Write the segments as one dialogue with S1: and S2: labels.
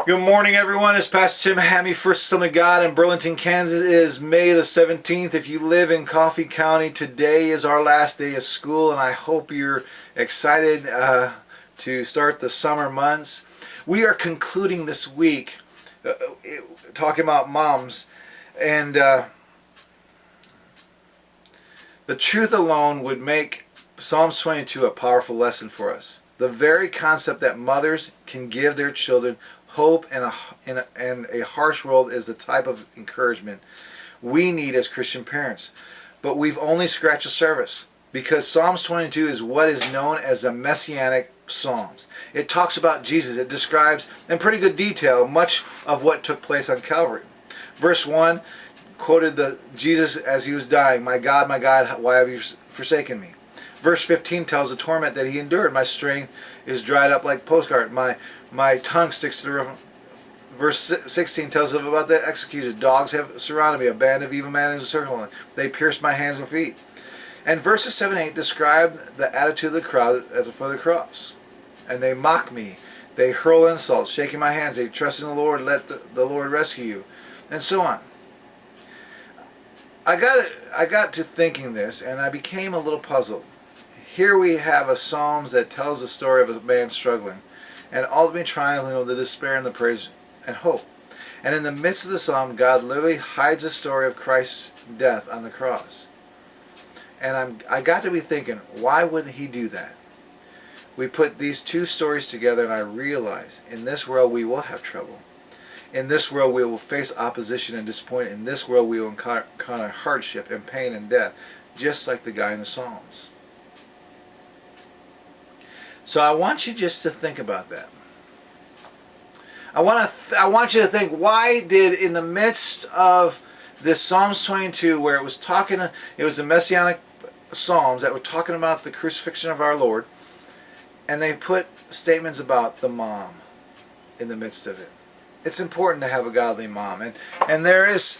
S1: Good morning, everyone. It's Pastor Tim Hammy, First Assembly of God in Burlington, Kansas. It is May the 17th. If you live in Coffee County, today is our last day of school, and I hope you're excited to start the summer months. We are concluding this week talking about moms, and the truth alone would make Psalms 22 a powerful lesson for us. The very concept that mothers can give their children hope in a harsh world is the type of encouragement we need as Christian parents. But we've only scratched the surface, because Psalms 22 is what is known as the Messianic Psalms. It talks about Jesus. It describes in pretty good detail much of what took place on Calvary. Verse 1 quoted Jesus as he was dying, my God, why have you forsaken me?" Verse 15 tells the torment that he endured. "My strength is dried up like postcard. My tongue sticks to the roof." Verse 16 tells us about the executed. "Dogs have surrounded me. A band of evil men is encircling me. They pierced my hands and feet." And verses 7 and 8 describe the attitude of the crowd at the foot of the cross. "And they mock me. They hurl insults, shaking my hands. They trust in the Lord. Let the Lord rescue you." And so on. I got to thinking this, and I became a little puzzled. Here we have a Psalms that tells the story of a man struggling and ultimately triumphing over the despair and the praise and hope. And in the midst of the psalm, God literally hides the story of Christ's death on the cross. And I got to be thinking, why would he do that? We put these two stories together, and I realize in this world we will have trouble. In this world we will face opposition and disappointment. In this world we will encounter hardship and pain and death, just like the guy in the Psalms. So I want you just to think about that. I want you to think, why did, in the midst of this Psalms 22, where it was the Messianic Psalms that were talking about the crucifixion of our Lord, and they put statements about the mom in the midst of it. It's important to have a godly mom, and there is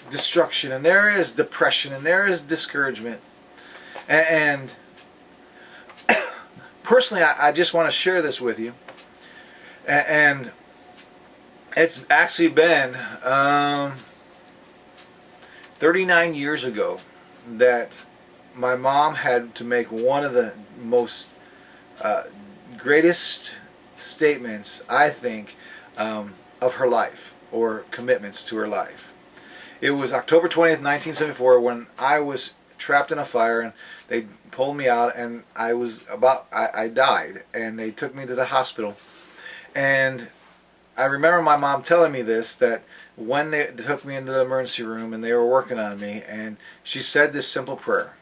S1: destruction, and there is depression, and there is discouragement, and personally, I just want to share this with you, and it's actually been 39 years ago that my mom had to make one of the most greatest statements, I think, of her life, or commitments to her life. It was October 20th, 1974, when I was trapped in a fire, and they pulled me out, and I died, and they took me to the hospital. And I remember my mom telling me this, that when they took me into the emergency room and they were working on me, and she said this simple prayer: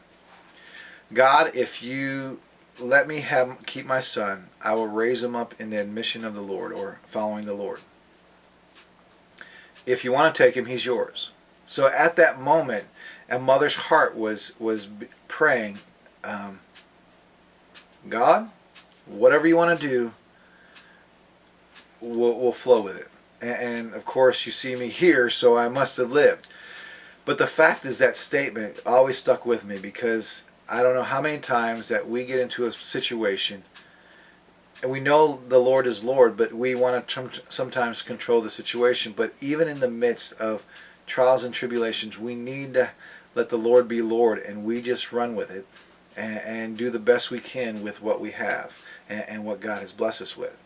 S1: "God, if you let me keep my son, I will raise him up in the admission of the Lord," or following the Lord. "If you want to take him, he's yours." So at that moment, a mother's heart was praying, God, whatever you want to do, we'll flow with it. And of course, you see me here, so I must have lived. But the fact is, that statement always stuck with me, because I don't know how many times that we get into a situation and we know the Lord is Lord, but we want to sometimes control the situation. But even in the midst of trials and tribulations, we need to let the Lord be Lord, and we just run with it and do the best we can with what we have and what God has blessed us with.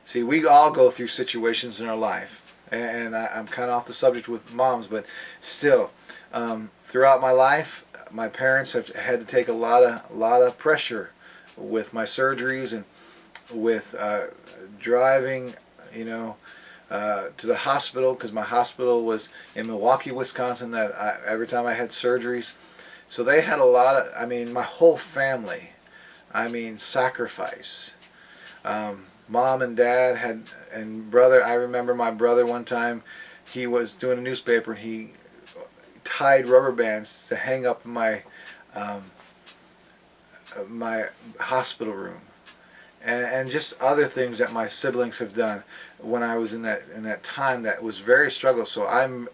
S1: See, we all go through situations in our life, and I'm kind of off the subject with moms, but still, throughout my life, my parents have had to take a lot of pressure with my surgeries, and with driving, to the hospital, because my hospital was in Milwaukee, Wisconsin, every time I had surgeries. So they had a lot of, my whole family, sacrifice. Mom and dad and brother. I remember my brother one time, he was doing a newspaper, and he tied rubber bands to hang up in my hospital room. And just other things that my siblings have done when I was in that time that was very struggle. So I'm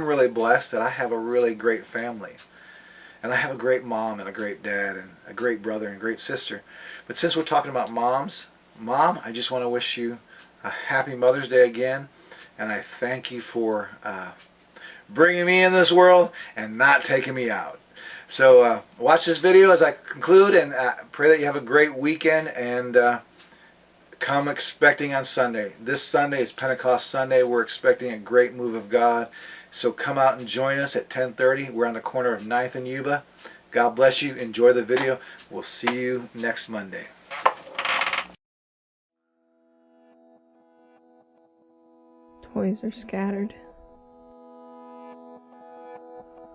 S1: really blessed that I have a really great family, and I have a great mom and a great dad and a great brother and great sister. But since we're talking about moms, Mom, I just want to wish you a happy Mother's Day again, and I thank you for bringing me in this world and not taking me out. So watch this video as I conclude, and pray that you have a great weekend, and come expecting on Sunday. This Sunday is Pentecost Sunday. We're expecting a great move of God. So come out and join us at 10:30. We're on the corner of 9th and Yuba. God bless you. Enjoy the video. We'll see you next Monday.
S2: Toys are scattered.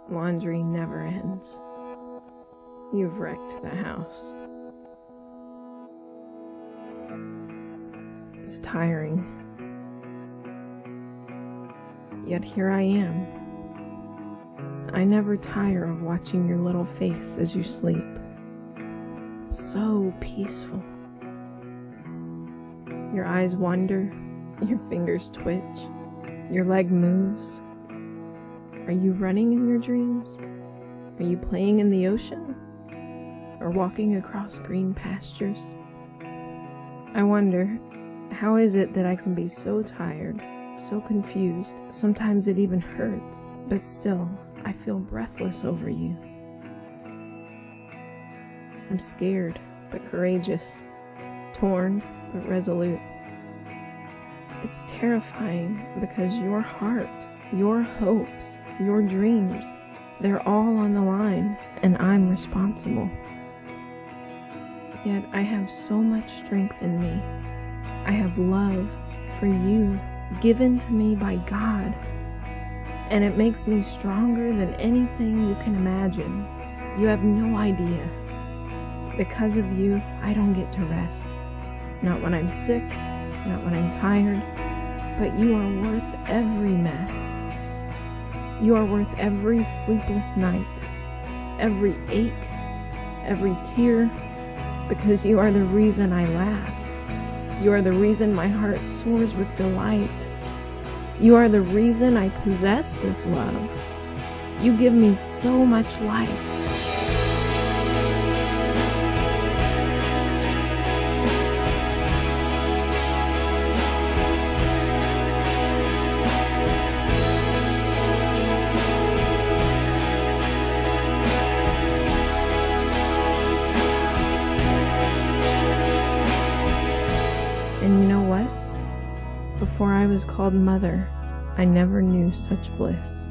S2: Laundry never ends. You've wrecked the house. It's tiring. Yet here I am. I never tire of watching your little face as you sleep. So peaceful. Your eyes wander, your fingers twitch, your leg moves. Are you running in your dreams? Are you playing in the ocean? Or walking across green pastures? I wonder, how is it that I can be so tired, so confused, sometimes it even hurts, but still, I feel breathless over you. I'm scared, but courageous, torn, but resolute. It's terrifying because your heart, your hopes, your dreams, they're all on the line, and I'm responsible. Yet I have so much strength in me. I have love for you given to me by God, and it makes me stronger than anything you can imagine. You have no idea. Because of you, I don't get to rest. Not when I'm sick, not when I'm tired, but you are worth every mess. You are worth every sleepless night, every ache, every tear, because you are the reason I laugh. You are the reason my heart soars with delight. You are the reason I possess this love. You give me so much life. And you know what? Before I was called mother, I never knew such bliss.